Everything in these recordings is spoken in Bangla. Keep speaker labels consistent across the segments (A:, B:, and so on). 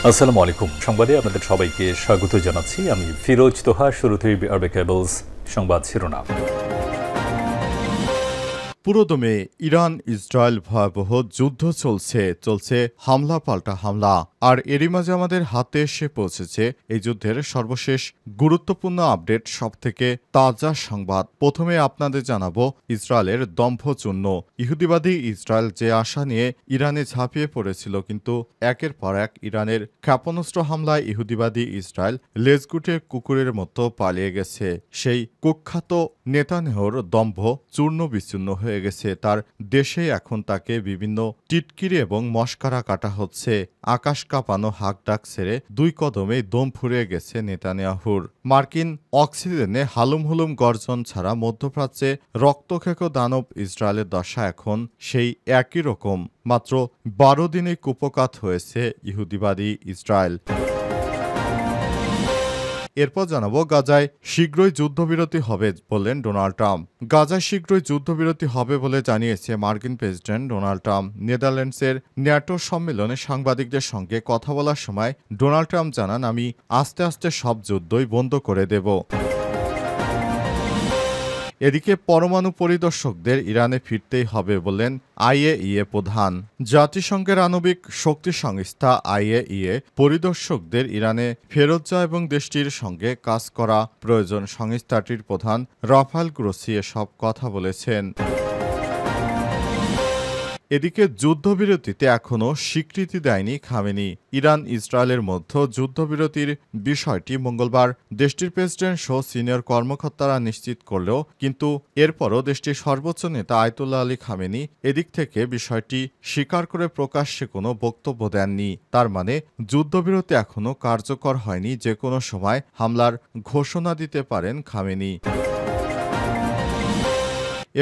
A: আসসালামু আলাইকুম। সংবাদে আপনাদের সবাইকে স্বাগত জানাচ্ছি। আমি ফিরোজ তোহা। শুরুতেই আরবে কেবলস সংবাদ শিরোনাম।
B: পুরোদমে ইরান ইসরায়েল ভয়াবহ যুদ্ধ চলছে হামলা পাল্টা হামলা। আর এরই মাঝে আমাদের হাতে এসে পৌঁছেছে এই যুদ্ধের সর্বশেষ গুরুত্বপূর্ণ আপডেট, সবথেকে তাজা সংবাদ। প্রথমে আপনাদের জানাবো ইসরায়েলের দম্ভচূর্ণ। ইহুদিবাদী ইসরায়েল যে আশা নিয়ে ইরানে ঝাঁপিয়ে পড়েছিল, কিন্তু একের পর এক ইরানের ক্ষেপণাস্ত্র হামলায় ইহুদিবাদী ইসরায়েল লেজগুটে কুকুরের মতো পালিয়ে গেছে। সেই কুখ্যাত নেতানেহর দম্ভ চূর্ণ বিচূর্ণ হয়ে গেছে। তার দেশে এখন তাকে বিভিন্ন টিটকিরি এবং মশকারা কাটা হচ্ছে। আকাশ কাঁপানো হাক ডাক ছেড়ে দুই কদমে দম ফুরিয়ে গেছে নেতানিয়াহুর। মার্কিন অক্সিজেনে হালুম হুলুম গর্জন ছাড়া মধ্যপ্রাচ্যে রক্তখেকো দানব ইসরায়েলের দশা এখন সেই একই রকম। মাত্র 12 দিনে কুপকাত হয়েছে ইহুদিবাদী ইসরায়েল। এরপর জানাবো গাজায় শীঘ্রই যুদ্ধবিরতি হবে বললেন ডোনাল্ড ট্রাম্প। গাজায় শীঘ্রই যুদ্ধবিরতি হবে বলে জানিয়েছে মার্কিন প্রেসিডেন্ট ডোনাল্ড ট্রাম্প। নেদারল্যান্ডসের ন্যাটো সম্মেলনে সাংবাদিকদের সঙ্গে কথা বলার সময় ডোনাল্ড ট্রাম্প জানান, আমি আস্তে আস্তে সব যুদ্ধই বন্ধ করে দেব। এদিকে পরমাণু পরিদর্শকদের ইরানে ফিরতেই হবে বললেন আইএইএ প্রধান। জাতিসংঘের আণবিক শক্তি সংস্থা আইএইএ পরিদর্শকদের ইরানে ফেরত যাওয়া এবং দেশটির সঙ্গে কাজ করা প্রয়োজন। সংস্থাটির প্রধান রাফাল গ্রোসি এসব কথা বলেছেন। এদিকে যুদ্ধবিরতিতে এখনও স্বীকৃতি দেয়নি খামেনি। ইরান ইসরায়েলের মধ্যে যুদ্ধবিরতির বিষয়টি মঙ্গলবার দেশটির প্রেসিডেন্ট সহ সিনিয়র কর্মকর্তারা নিশ্চিত করলেও কিন্তু এরপরও দেশটির সর্বোচ্চ নেতা আয়াতুল্লাহ আলী খামেনি এদিক থেকে বিষয়টি স্বীকার করে প্রকাশ্যে কোনো বক্তব্য দেননি। তার মানে যুদ্ধবিরতি এখনও কার্যকর হয়নি, যে কোনো সময় হামলার ঘোষণা দিতে পারেন খামেনি।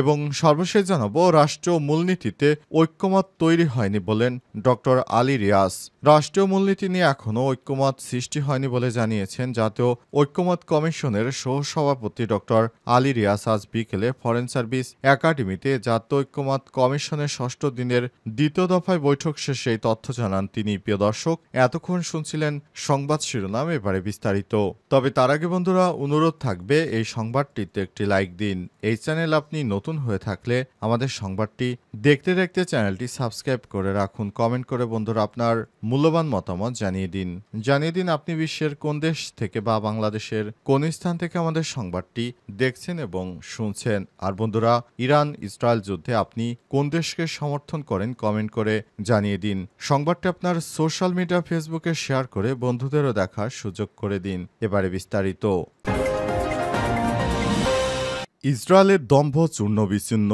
B: এবং সর্বশেষ জানাবো রাষ্ট্রীয় মূলনীতিতে ঐক্যমত তৈরি হয়নি বলেন ডক্টর আলী রিয়াজ। রাষ্ট্রীয় মূলনীতি নিয়ে এখনও ঐক্যমত সৃষ্টি হয়নি বলে জানিয়েছেন জাতীয় ঐক্যমত কমিশনের সহসভাপতি ডক্টর আলী রিয়াজ। আজ বিকেলে ফরেন সার্ভিস একাডেমিতে জাতীয় ঐক্যমত কমিশনের ৬ষ্ঠ দিনের দ্বিতীয় দফায় বৈঠক শেষে এই তথ্য জানান তিনি। প্রিয় দর্শক, এতক্ষণ শুনছিলেন সংবাদ শিরোনাম, এবারে বিস্তারিত। তবে তার আগে বন্ধুরা অনুরোধ থাকবে এই সংবাদটিতে একটি লাইক দিন। এই চ্যানেল আপনি নতুন হয়ে থাকলে আমাদের সংবাদটি দেখতে দেখতে চ্যানেলটি সাবস্ক্রাইব করে রাখুন। কমেন্ট করে বন্ধুরা আপনার মূল্যবান মতামত জানিয়ে দিন আপনি বিশ্বের কোন দেশ থেকে বা বাংলাদেশের কোন স্থান থেকে আমাদের সংবাদটি দেখছেন এবং শুনছেন। আর বন্ধুরা, ইরান ইসরায়েল যুদ্ধে আপনি কোন দেশকে সমর্থন করেন কমেন্ট করে জানিয়ে দিন। সংবাদটি আপনার সোশ্যাল মিডিয়া ফেসবুকে শেয়ার করে বন্ধুদেরও দেখার সুযোগ করে দিন। এবারে বিস্তারিত। ইসরায়েলের দম্ভ চূর্ণ বিচূর্ণ,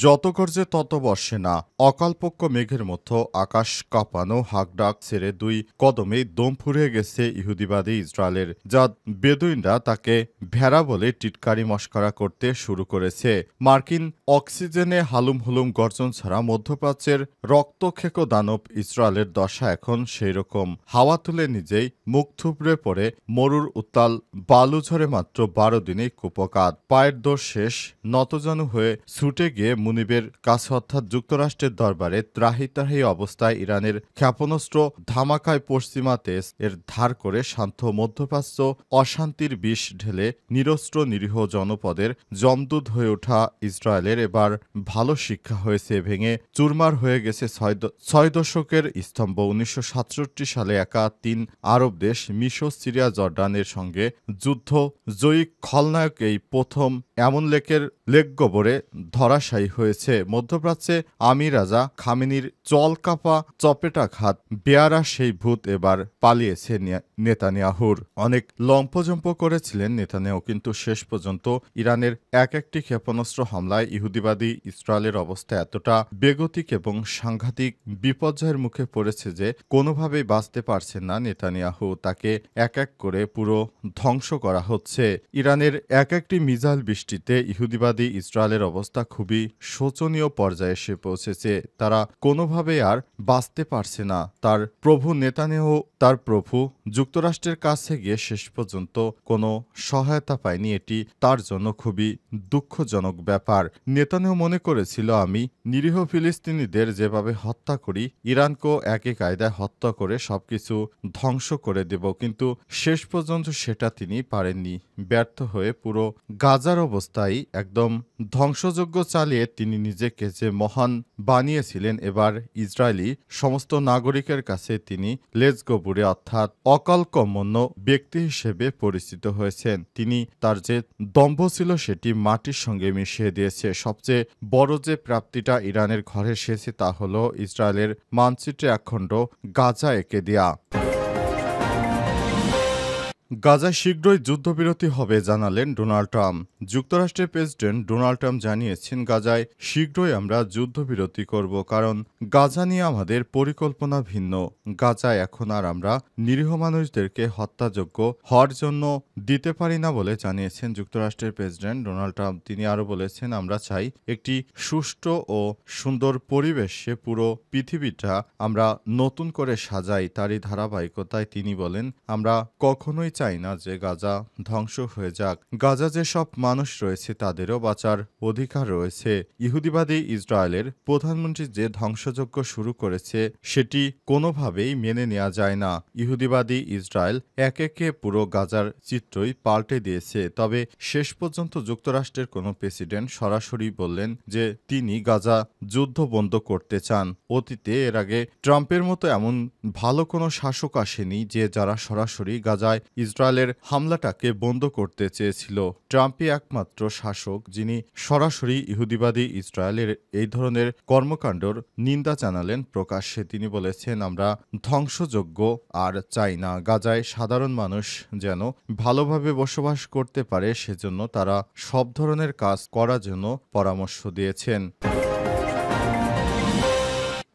B: যত গর্জে তত বর্ষে না। অকালপক্ষ মেঘের মতো আকাশ কাঁপানো হাকডাক ছেড়ে দুই কদমে দম ফুরিয়ে গেছে ইহুদিবাদী ইসরায়েলের। যা বেদুইনরা তাকে ভেড়া বলে টিটকারি মশকরা করতে শুরু করেছে। মার্কিন অক্সিজেনে হালুম হুলুম গর্জন ছাড়া মধ্যপ্রাচ্যের রক্তখেকো দানব ইসরায়েলের দশা এখন সেই রকম। হাওয়া তুলে নিজেই মুখ থুবড়ে পড়ে মরুর উত্তাল বালু ঝরে মাত্র 12 দিনেই কুপকাত। পায়ের দোষ শেষ, নতজানু হয়ে ছুটে গিয়ে মুনিবের কাছে অর্থাৎ যুক্তরাষ্ট্রের দরবারে ত্রাহি ত্রাহি অবস্থায় ইরানের ক্ষেপণাস্ত্র ধামাকায় পশ্চিমা তেজ এর ধার করে শান্ত মধ্যপ্রাচ্য অশান্তির বিষ ঢেলে নিরস্ত্র নিরীহ জনপদের জমদূত হয়ে ওঠা ইসরায়েলের এবার ভালো শিক্ষা হয়েছে। ভেঙে চুরমার হয়ে গেছে 6 দশকের স্তম্ভ। 1967 সালে একা 3 আরব দেশ মিশর, সিরিয়া, জর্ডানের সঙ্গে যুদ্ধ জয়ী খলনায়ক এই প্রথম এমন লেক গোবরে ধরাশায়ী হয়েছে। মধ্যপ্রাচ্যে আমির রাজা খামেনির চলকাপা চপেটাঘাত বেয়ারা সেই ভূত এবার পালিয়েছে নেতানিয়াহুর। অনেক লম্পজম্প করেছিলেন নেতানিয়াহু, কিন্তু শেষ পর্যন্ত ইরানের একটি ক্ষেপণাস্ত্র হামলায় ইহুদিবাদী ইসরায়েলের অবস্থা এতটা বেগতিক এবং সাংঘাতিক বিপর্যয়ের মুখে পড়েছে যে কোনোভাবেই বাঁচতে পারছেন না নেতানিয়াহু। তাকে এক এক করে পুরো ধ্বংস করা হচ্ছে। ইরানের একটি মিসাইল বৃষ্টিতে এতে ইহুদিবাদী ইসরায়েলের অবস্থা খুবই শোচনীয় পর্যায়ে এসে পৌঁছেছে। তারা কোনোভাবেই আর বাঁচতে পারছে না। তার প্রভু যুক্তরাষ্ট্রের কাছে গিয়ে শেষ পর্যন্ত কোনো সহায়তা পায়নি। এটি তার জন্য খুবই দুঃখজনক ব্যাপার। নেতানিয়াহু মনে করেছিল, আমি নিরীহ ফিলিস্তিনিদের যেভাবে হত্যা করি, ইরানকেও একই কায়দায় হত্যা করে সবকিছু ধ্বংস করে দেব, কিন্তু শেষ পর্যন্ত সেটা তিনি পারেননি। ব্যর্থ হয়ে পুরো গাজার অবস্থায় একদম ধ্বংসযজ্ঞ চালিয়ে তিনি নিজেকে যে মহান বানিয়েছিলেন, এবার ইসরায়েলি সমস্ত নাগরিকের কাছে তিনি লেজগবুরে অর্থাৎ অকালকর্মণ্য ব্যক্তি হিসেবে পরিচিত হয়েছেন। তিনি তার যে দম্ভ ছিল সেটি মাটির সঙ্গে মিশিয়ে দিয়েছে। সবচেয়ে বড় যে প্রাপ্তিটা ইরানের ঘরে এসেছে তা হলো ইসরায়েলের মানচিত্রে একখণ্ড গাজা এঁকে দেয়া। গাজায় শীঘ্রই যুদ্ধবিরতি হবে জানালেন ডোনাল্ড ট্রাম্প। যুক্তরাষ্ট্রের প্রেসিডেন্ট ডোনাল্ড ট্রাম্প জানিয়েছেন, গাজায় শীঘ্রই আমরা যুদ্ধবিরতি করব, কারণ গাজা নিয়ে আমাদের পরিকল্পনা ভিন্ন। গাজায় এখন আর আমরা নিরীহ মানুষদেরকে হত্যাযোগ্য হওয়ার জন্য দিতে পারি না বলে জানিয়েছেন যুক্তরাষ্ট্রের প্রেসিডেন্ট ডোনাল্ড ট্রাম্প। তিনি আরও বলেছেন, আমরা চাই একটি সুষ্ঠু ও সুন্দর পরিবেশে পুরো পৃথিবীটা আমরা নতুন করে সাজাই। তারই ধারাবাহিকতায় তিনি বলেন, আমরা কখনোই চাই না যে গাজা ধ্বংস হয়ে যাক। গাজা যেসব মানুষ রয়েছে তাদেরও বাঁচার অধিকার রয়েছে। ইহুদিবাদী ইসরায়েলের প্রধানমন্ত্রী যে ধ্বংসযজ্ঞ শুরু করেছে সেটি কোনোভাবেই মেনে নেওয়া যায় না। ইহুদিবাদী ইসরায়েল একে একে পুরো গাজার চিত্রই পাল্টে দিয়েছে। তবে শেষ পর্যন্ত যুক্তরাষ্ট্রের কোনো প্রেসিডেন্ট সরাসরি বললেন যে তিনি গাজা যুদ্ধ বন্ধ করতে চান। অতীতে এর আগে ট্রাম্পের মতো এমন ভালো কোনো শাসক আসেনি যে যারা সরাসরি গাজায় ইসরায়েলের হামলাটাকে বন্ধ করতে চেয়েছিল। ট্রাম্পই একমাত্র শাসক যিনি সরাসরি ইহুদিবাদী ইসরায়েলের এই ধরনের কর্মকাণ্ডর নিন্দা জানালেন প্রকাশ্যে। তিনি বলেছেন, আমরা ধ্বংসযজ্ঞ আর চাই না। গাজায় সাধারণ মানুষ যেন ভালোভাবে বসবাস করতে পারে সেজন্য তারা সব ধরনের কাজ করার জন্য পরামর্শ দিয়েছেন।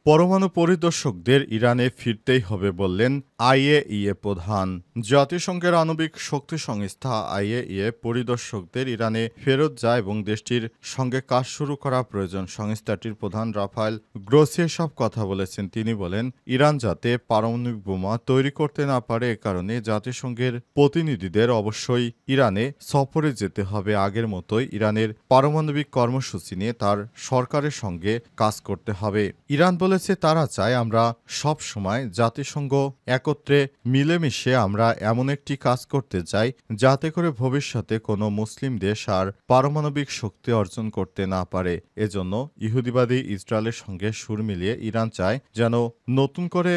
B: পরমাণু পরিদর্শকদের ইরানে ফিরতেই হবে বললেন আইএইএ প্রধান। জাতিসংঘের আণবিক শক্তি সংস্থা আইএইএ পরিদর্শকদের ইরানে ফেরত যায় এবং দেশটির সঙ্গে কাজ শুরু করা প্রয়োজন। সংস্থাটির প্রধান রাফায়েল গ্রোসি সব কথা বলেছেন। তিনি বলেন, ইরান যাতে পারমাণবিক বোমা তৈরি করতে না পারে এ কারণে জাতিসংঘের প্রতিনিধিদের অবশ্যই ইরানে সফরে যেতে হবে। আগের মতোই ইরানের পারমাণবিক কর্মসূচি নিয়ে তার সরকারের সঙ্গে কাজ করতে হবে। ইরান বলেছে, তারা চায় আমরা সব সময় জাতিসংঘ একত্রে মিলেমিশে আমরা এমন একটি কাজ করতে চাই যাতে করে ভবিষ্যতে কোনো মুসলিম দেশ আর পারমাণবিক শক্তি অর্জন করতে না পারে। এজন্য ইহুদিবাদী ইসরায়েলের সঙ্গে সুর মিলিয়ে ইরান চায় যেন নতুন করে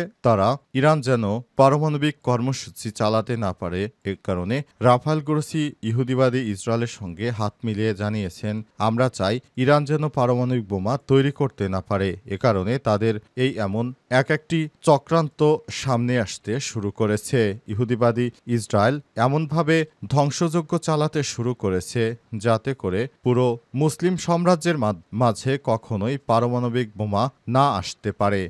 B: ইরান যেন পারমাণবিক কর্মসূচি চালাতে না পারে। এ কারণে রাফায়েল গ্রোসি ইহুদিবাদী ইসরায়েলের সঙ্গে হাত মিলিয়ে জানিয়েছেন, আমরা চাই ইরান যেন পারমাণবিক বোমা তৈরি করতে না পারে। এ কারণে তাদের এই এমন একটি চক্রান্ত সামনে আসতে শুরু করেছে। ইহুদিবাদী ইসরায়েল এমনভাবে ধ্বংসযজ্ঞ চালাতে শুরু করেছে যাতে করে পুরো মুসলিম সাম্রাজ্যের মাঝে কখনোই পারমাণবিক বোমা না আসতে পারে।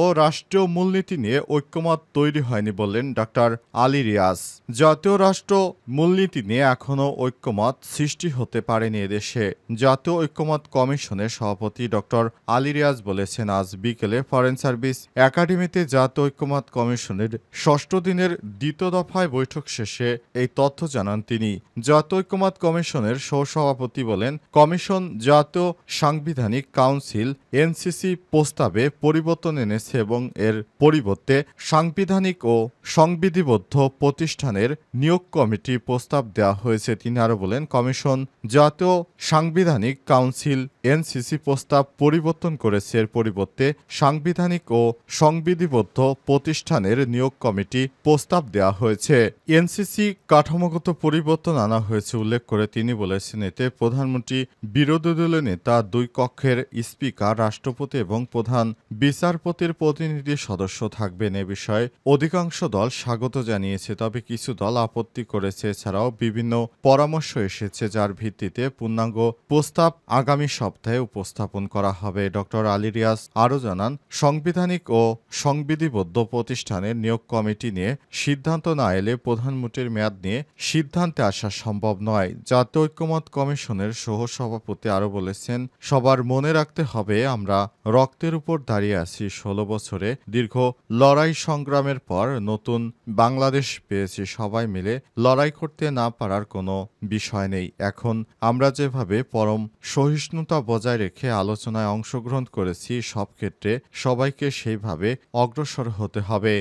B: ও রাষ্ট্রীয় মূলনীতি নিয়ে ঐক্যমত তৈরি হয়নি বললেন ডক্টর আলী রিয়াজ। জাতীয় রাষ্ট্র মূলনীতি নিয়ে এখনও ঐক্যমত সৃষ্টি হতে পারেনি এদেশে। জাতীয় ঐক্যমত কমিশনের সভাপতি ডক্টর আলী রিয়াজ বলেছেন, আজ বিকেলে ফরেন সার্ভিস একাডেমিতে জাতীয় ঐক্যমত কমিশনের ৬ষ্ঠ দিনের দ্বিতীয় দফায় বৈঠক শেষে এই তথ্য জানান তিনি। জাতীয় ঐক্যমত কমিশনের সহসভাপতি বলেন, কমিশন জাতীয় সাংবিধানিক কাউন্সিল এনসিসি প্রস্তাবে পরিবর্তন এনেছে এবং এর পরিবর্তে সাংবিধানিক ও সংবিধিবদ্ধ প্রতিষ্ঠানের নিয়োগ কমিটি প্রস্তাব দেওয়া হয়েছে। তিনি আরও বলেন, কমিশন জাতীয় সাংবিধানিক কাউন্সিল এনসিসি প্রস্তাব পরিবর্তন করেছে। এর পরিবর্তে সাংবিধানিক ও সংবিধিবদ্ধ প্রতিষ্ঠানের নিয়োগ কমিটি প্রস্তাব দেওয়া হয়েছে। এনসিসি কাঠামোগত পরিবর্তন আনা হয়েছে উল্লেখ করে তিনি বলেছেন, এতে প্রধানমন্ত্রী, বিরোধী দলের নেতা, দুই কক্ষের স্পিকার, রাষ্ট্রপতি এবং প্রধান বিচারপতির প্রতিনিধি সদস্য থাকবেন। এ বিষয়ে অধিকাংশ দল স্বাগত জানিয়েছে, তবে কিছু দল আপত্তি করেছে। এছাড়াও বিভিন্ন পরামর্শ এসেছে যার ভিত্তিতে পূর্ণাঙ্গ প্রস্তাব আগামী সপ্তাহে সপ্তাহে উপস্থাপন করা হবে। ডক্টর আলী রিয়াজ আরও জানান, সাংবিধানিক ও সংবিধিবদ্ধ প্রতিষ্ঠানের নিয়োগ কমিটি নিয়ে সিদ্ধান্ত না এলে প্রধানমন্ত্রীর মেয়াদ নিয়ে সিদ্ধান্তে আসা সম্ভব নয়। জাতীয় ঐক্যমত্য কমিশনের সহসভাপতি আরও বলেছেন, সবার মনে রাখতে হবে আমরা রক্তের উপর দাঁড়িয়ে আছি। ১৬ বছরে দীর্ঘ লড়াই সংগ্রামের পর নতুন বাংলাদেশ পেয়েছি। সবাই মিলে লড়াই করতে না পারার কোনো বিষয় নেই। এখন আমরা যেভাবে পরম সহিষ্ণুতা বজায় রেখে আলোচনায় অংশগ্রহণ করেছি, সব ক্ষেত্রে সবাইকে সেইভাবে অগ্রসর হতে হবে।